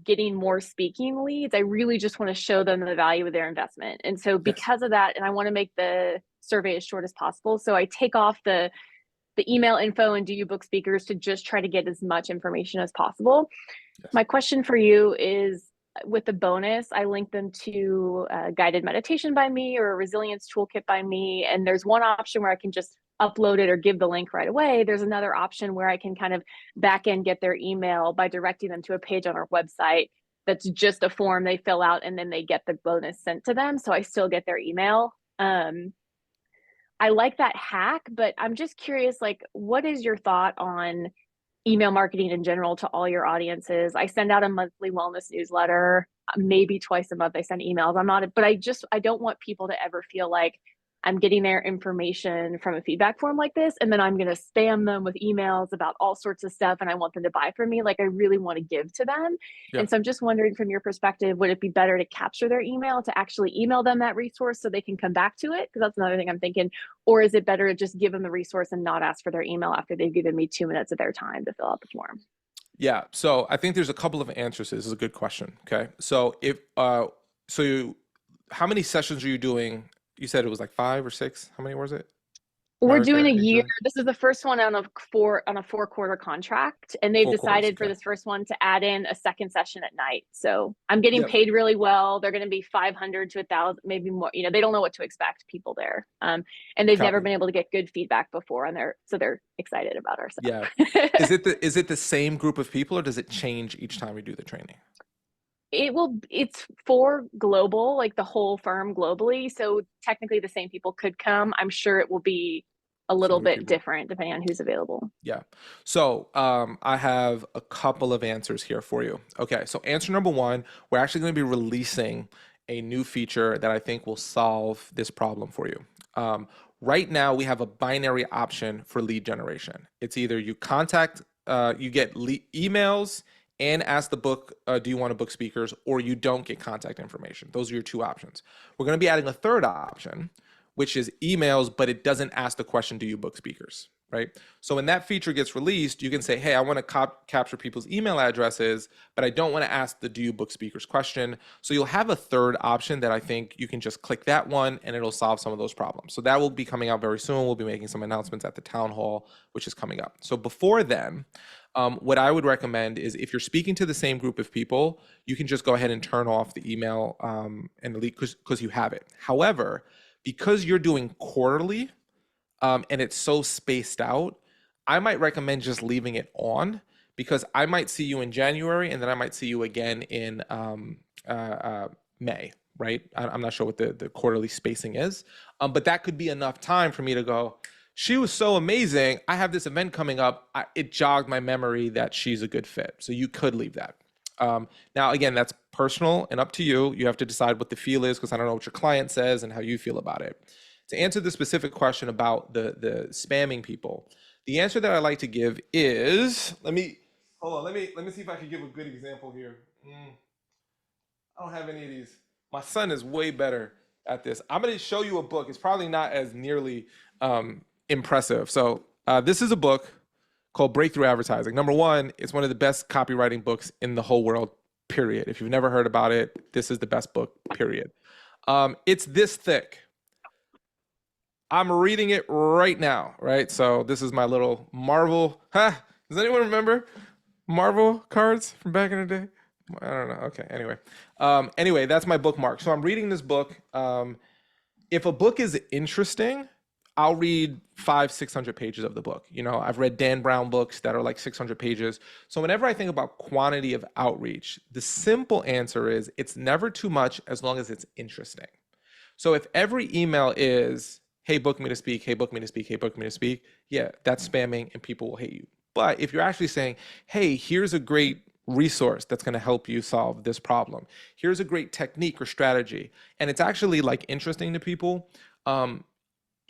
getting more speaking leads. I really just want to show them the value of their investment. And so because of that, and I want to make the survey as short as possible. So I take off the email info and do you book speakers to just try to get as much information as possible. Yes. My question for you is, with the bonus, I link them to a guided meditation by me or a resilience toolkit by me. And there's one option where I can just upload it or give the link right away. There's another option where I can kind of back end get their email by directing them to a page on our website that's just a form they fill out and then they get the bonus sent to them. So I still get their email. I like that hack, but I'm just curious, like, what is your thought on email marketing in general to all your audiences? I send out a monthly wellness newsletter, maybe twice a month I send emails. But I don't want people to ever feel like I'm getting their information from a feedback form like this, and then I'm going to spam them with emails about all sorts of stuff, and I want them to buy from me. Like, I really want to give to them. Yeah. And so I'm just wondering, from your perspective, would it be better to capture their email, to actually email them that resource so they can come back to it? Because that's another thing I'm thinking. Or is it better to just give them the resource and not ask for their email after they've given me 2 minutes of their time to fill out the form? Yeah. So I think there's a couple of answers. This is a good question. Okay. So how many sessions are you doing? You said it was like 5 or 6. How many was it? We're doing a America, year. Asia? This is the first one on a 4-quarter contract, and they've 4 quarters, decided for okay. this first one to add in a second session at night. So I'm getting Yep. paid really well. They're going to be 500 to 1,000, maybe more. You know, they don't know what to expect, people there, and they've never Copy. been able to get good feedback before, and they're excited about our stuff. Yeah. Is it the same group of people, or does it change each time we do the training? It's for global, like the whole firm globally. So technically the same people could come. I'm sure it will be a little Some new bit people. different depending on who's available. Yeah. So I have a couple of answers here for you. Okay. So answer number 1, we're actually going to be releasing a new feature that I think will solve this problem for you. Right now, we have a binary option for lead generation. It's either you contact, you get emails and ask the book, do you want to book speakers, or you don't get contact information. Those are your 2 options. We're going to be adding a third option, which is emails, but it doesn't ask the question, do you book speakers, right? So when that feature gets released, you can say, hey, I want to capture people's email addresses, but I don't want to ask the do you book speakers question. So you'll have a third option that I think you can just click that one and it'll solve some of those problems. So that will be coming out very soon. We'll be making some announcements at the town hall, which is coming up. So before then, what I would recommend is if you're speaking to the same group of people, you can just go ahead and turn off the email and delete because you have it. However, because you're doing quarterly and it's so spaced out, I might recommend just leaving it on, because I might see you in January and then I might see you again in May, right? I'm not sure what the quarterly spacing is, but that could be enough time for me to go, She was so amazing. I have this event coming up. It jogged my memory that she's a good fit. So you could leave that. Now, again, that's personal and up to you. You have to decide what the feel is because I don't know what your client says and how you feel about it. To answer the specific question about the spamming people, the answer that I like to give is, let me see if I can give a good example here. I don't have any of these. My son is way better at this. I'm going to show you a book. It's probably not as nearly impressive. So this is a book called Breakthrough Advertising. Number one, it's one of the best copywriting books in the whole world, period. If you've never heard about it, this is the best book, period. It's this thick. I'm reading it right now, right? So this is my little Marvel. Does anyone remember Marvel cards from back in the day? I don't know. Okay. Anyway, that's my bookmark. So I'm reading this book. If a book is interesting, I'll read 500-600 pages of the book. You know, I've read Dan Brown books that are like 600 pages. So whenever I think about quantity of outreach, the simple answer is it's never too much as long as it's interesting. So if every email is, hey, book me to speak, hey, book me to speak, hey, book me to speak, yeah, that's spamming and people will hate you. But if you're actually saying, hey, here's a great resource that's going to help you solve this problem, here's a great technique or strategy, and it's actually like interesting to people,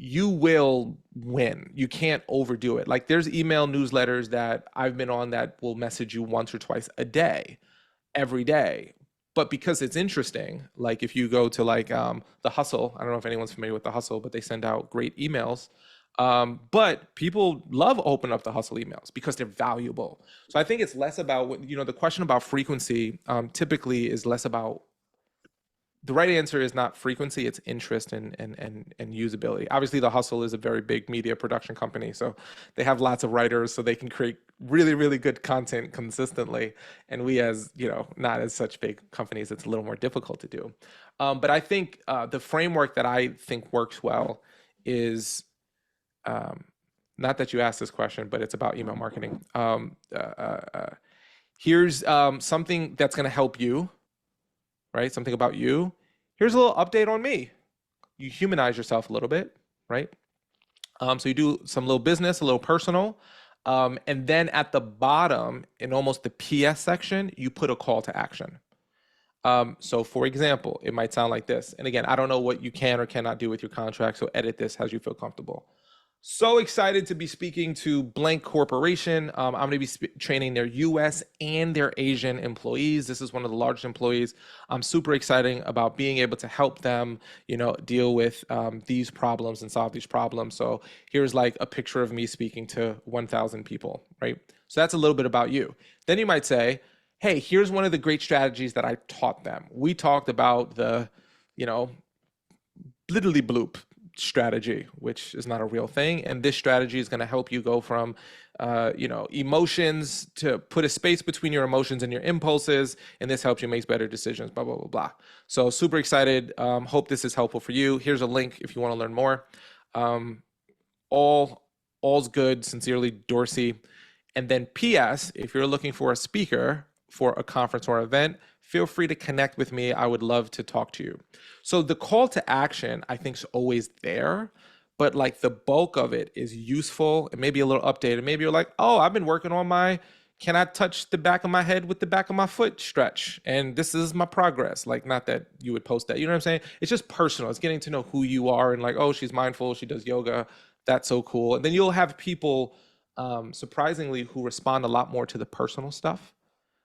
you will win. You can't overdo it. Like there's email newsletters that I've been on that will message you once or twice a day, every day. But because it's interesting, like if you go to like The Hustle, I don't know if anyone's familiar with The Hustle, but they send out great emails. But people love open up The Hustle emails because they're valuable. So I think it's less about what, you know, the question about frequency typically is less about, the right answer is not frequency, it's interest and usability. Obviously, The Hustle is a very big media production company, so they have lots of writers, so they can create really, really good content consistently. And we, as you know, not as such big companies, it's a little more difficult to do. But I think the framework that I think works well is, not that you asked this question, but it's about email marketing. Here's something that's going to help you. Right? Something about you. Here's a little update on me. You humanize yourself a little bit, right? So you do some little business, a little personal. And then at the bottom, in almost the PS section, you put a call to action. So for example, it might sound like this. And again, I don't know what you can or cannot do with your contract, so edit this as you feel comfortable. So excited to be speaking to Blank Corporation. I'm going to be training their US and their Asian employees. This is one of the largest employees. I'm super excited about being able to help them, you know, deal with these problems and solve these problems. So here's like a picture of me speaking to 1,000 people, right? So that's a little bit about you. Then you might say, hey, here's one of the great strategies that I taught them. We talked about the, you know, bliddly bloop strategy, which is not a real thing. And this strategy is going to help you go from, you know, emotions to put a space between your emotions and your impulses. And this helps you make better decisions, blah, blah, blah, blah. So super excited. Hope this is helpful for you. Here's a link if you want to learn more. All's good. Sincerely, Dorsey. And then PS, if you're looking for a speaker for a conference or event, feel free to connect with me. I would love to talk to you. So the call to action, I think, is always there, but like the bulk of it is useful and maybe a little updated. Maybe you're like, oh, I've been working on my, can I touch the back of my head with the back of my foot stretch? And this is my progress. Like, not that you would post that, you know what I'm saying? It's just personal. It's getting to know who you are and like, oh, she's mindful, she does yoga. That's so cool. And then you'll have people, surprisingly, who respond a lot more to the personal stuff.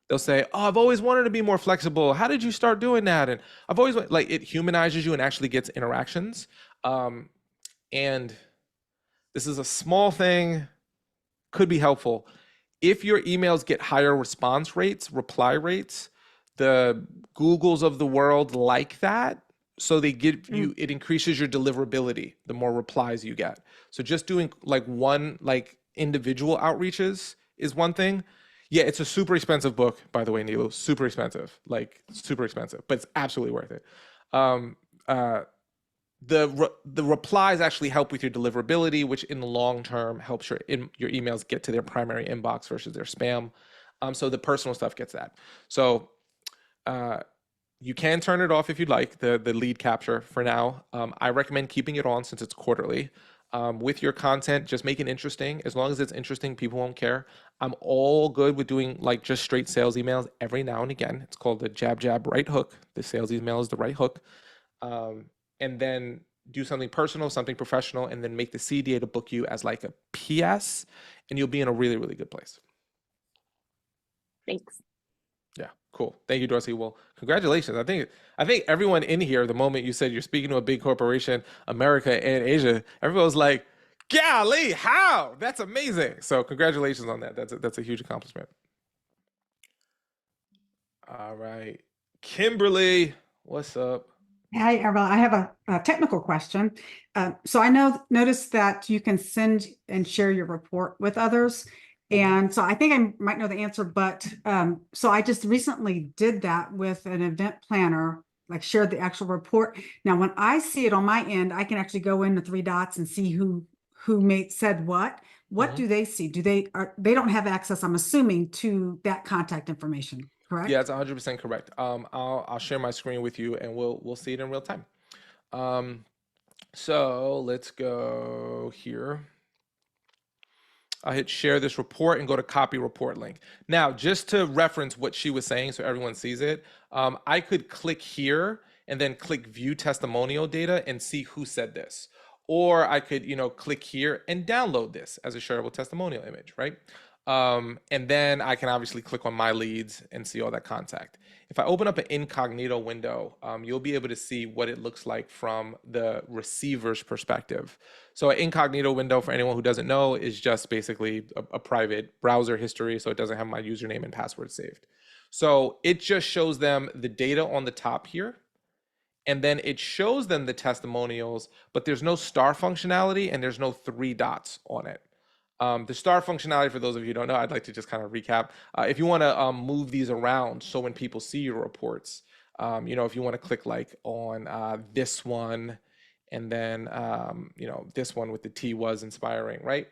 They'll say, oh, I've always wanted to be more flexible. How did you start doing that? And I've always, like, it humanizes you and actually gets interactions. And this is a small thing, could be helpful. If your emails get higher response rates, reply rates, the Googles of the world like that. So they give you, it increases your deliverability, the more replies you get. So just doing like one, like individual outreaches is one thing. Yeah, it's a super expensive book, by the way, Nilu. Super expensive, like super expensive, but it's absolutely worth it. The replies actually help with your deliverability, which in the long term helps your emails get to their primary inbox versus their spam. So the personal stuff gets that. So you can turn it off if you'd like, the lead capture for now. I recommend keeping it on since it's quarterly. with your content. Just make it interesting. As long as it's interesting, people won't care. I'm all good with doing like just straight sales emails every now and again. It's called the jab, jab, right hook. The sales email is the right hook. And then do something personal, something professional, and then make the CDA to book you as like a PS, and you'll be in a really, really good place. Thanks. Yeah, cool. Thank you, Dorsey. Well, congratulations. I think everyone in here, the moment you said you're speaking to a big corporation, America and Asia, everyone was like, golly, how? That's amazing. So congratulations on that. That's a huge accomplishment. All right. Kimberly, what's up? Hi, Errol. I have a technical question. So I noticed that you can send and share your report with others. And so I think I might know the answer, but so I just recently did that with an event planner, like shared the actual report. Now, when I see it on my end, I can actually go in the three dots and see who said what. What do they see? They don't have access, I'm assuming, to that contact information, correct? Yeah, it's 100% correct. I'll share my screen with you, and we'll see it in real time. So let's go here. I'll hit share this report and go to copy report link. Now, just to reference what she was saying so everyone sees it, I could click here and then click view testimonial data and see who said this. Or I could, click here and download this as a shareable testimonial image, right? And then I can obviously click on my leads and see all that contact. If I open up an incognito window, you'll be able to see what it looks like from the receiver's perspective. So an incognito window, for anyone who doesn't know, is just basically a private browser history, so it doesn't have my username and password saved. So it just shows them the data on the top here, and then it shows them the testimonials, but there's no star functionality and there's no three dots on it. The star functionality, for those of you who don't know, I'd like to just kind of recap. If you want to move these around, so when people see your reports, if you want to click like on this one, and then this one with the T was inspiring, right?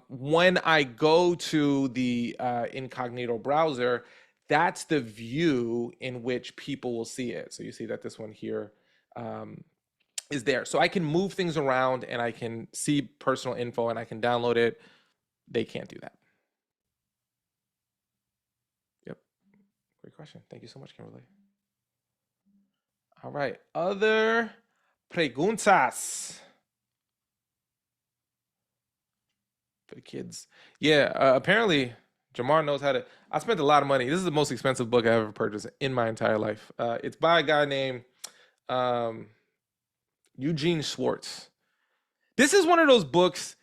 When I go to the incognito browser, that's the view in which people will see it. So you see that this one here is there. So I can move things around and I can see personal info and I can download it. They can't do that. Yep. Great question. Thank you so much, Kimberly. All right. Other preguntas for the kids. Yeah. Apparently, Jamar knows how to. I spent a lot of money. This is the most expensive book I've ever purchased in my entire life. It's by a guy named Eugene Schwartz. This is one of those books.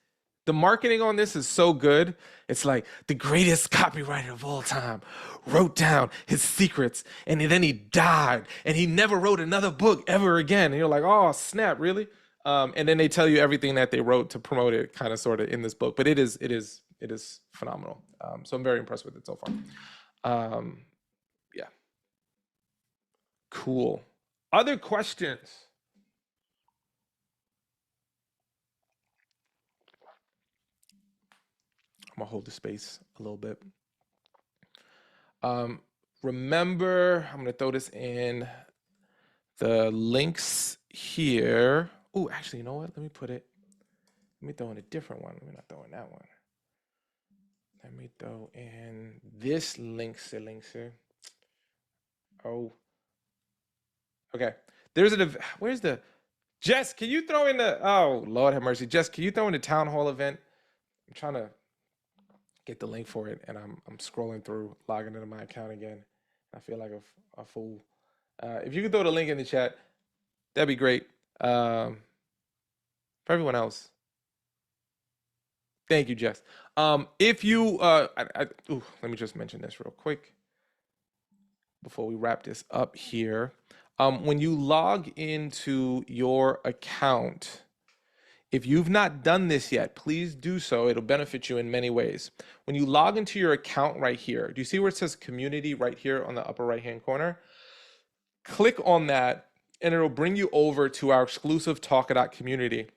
The marketing on this is so good. It's like the greatest copywriter of all time wrote down his secrets and then he died and he never wrote another book ever again. And you're like, oh, snap, really? And then they tell you everything that they wrote to promote it kind of sort of in this book. But it is phenomenal. So I'm very impressed with it so far. Yeah. Cool. Other questions? I'm gonna hold the space a little bit. Remember, I'm gonna throw this in the links here. Oh, actually, you know what? Let me throw in a different one. Let me not throw in that one. Let me throw in this links here. Oh, okay. Where's the, Jess, can you throw in oh, Lord have mercy. Jess, can you throw in the town hall event? I'm trying to get the link for it, and I'm scrolling through, logging into my account again. I feel like a fool. If you could throw the link in the chat, that'd be great. For everyone else, thank you, Jess. If you, let me just mention this real quick before we wrap this up here. When you log into your account, if you've not done this yet, please do so. It'll benefit you in many ways. When you log into your account right here, do you see where it says community right here on the upper right-hand corner? Click on that and it'll bring you over to our exclusive Talkadot community.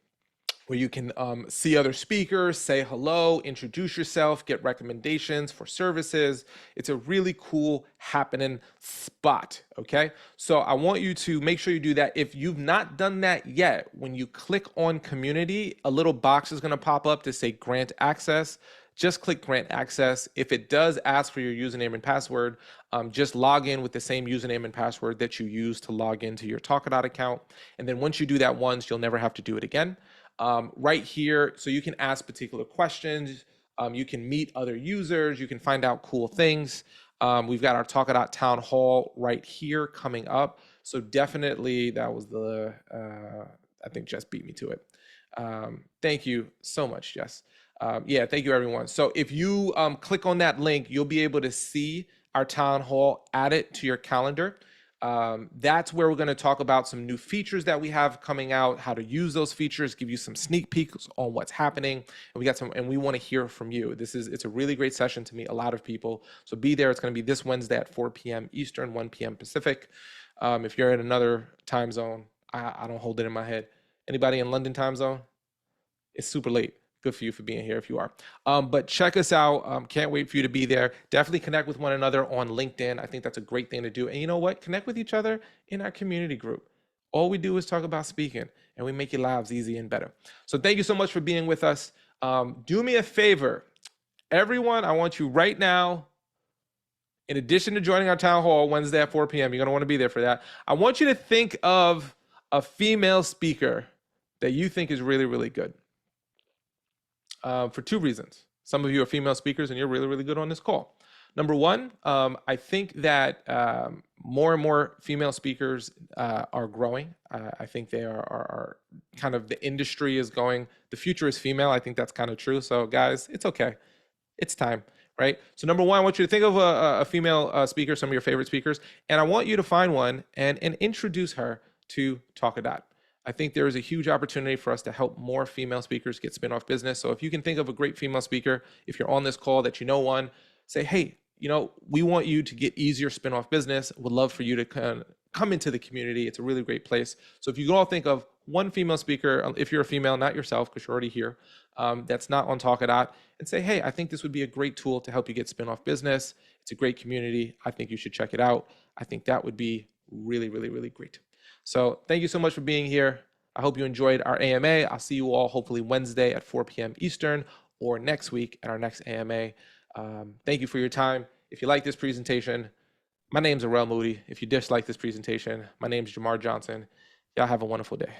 where you can see other speakers, say hello, introduce yourself, get recommendations for services. It's a really cool happening spot, okay? So I want you to make sure you do that. If you've not done that yet, when you click on community, a little box is gonna pop up to say grant access. Just click grant access. If it does ask for your username and password, just log in with the same username and password that you use to log into your Talkadot account. And then once you do that once, you'll never have to do it again. Right here, so you can ask particular questions, you can meet other users, you can find out cool things. We've got our Talkadot town hall right here coming up. So definitely that was the, I think Jess beat me to it. Thank you so much, Jess. Yeah, thank you everyone. So if you click on that link, you'll be able to see our town hall, add it to your calendar. That's where we're going to talk about some new features that we have coming out, how to use those features, give you some sneak peeks on what's happening. And we want to hear from you. It's a really great session to meet a lot of people. So be there. It's going to be this Wednesday at 4 p.m. Eastern, 1 p.m. Pacific. If you're in another time zone, I don't hold it in my head. Anybody in London time zone? It's super late. Good for you for being here if you are. But check us out. Can't wait for you to be there. Definitely connect with one another on LinkedIn. I think that's a great thing to do. And you know what? Connect with each other in our community group. All we do is talk about speaking, and we make your lives easy and better. So thank you so much for being with us. Do me a favor. Everyone, I want you right now, in addition to joining our town hall Wednesday at 4 p.m., you're going to want to be there for that. I want you to think of a female speaker that you think is really, really good. For two reasons. Some of you are female speakers and you're really, really good on this call. Number one, I think that more and more female speakers are growing. I think they are kind of, the industry is going, the future is female. I think that's kind of true. So guys, it's okay. It's time, right? So number one, I want you to think of a female speaker, some of your favorite speakers, and I want you to find one and introduce her to Talkadot. I think there is a huge opportunity for us to help more female speakers get spin-off business. So if you can think of a great female speaker, if you're on this call that you know one, say, hey, we want you to get easier spin-off business. Would love for you to come into the community. It's a really great place. So if you can all think of one female speaker, if you're a female, not yourself, because you're already here, that's not on Talkadot, and say, hey, I think this would be a great tool to help you get spin-off business. It's a great community. I think you should check it out. I think that would be really, really, really great. So thank you so much for being here. I hope you enjoyed our AMA. I'll see you all hopefully Wednesday at 4 p.m. Eastern or next week at our next AMA. Thank you for your time. If you like this presentation, my name's Arel Moody. If you dislike this presentation, my name's Jamar Johnson. Y'all have a wonderful day.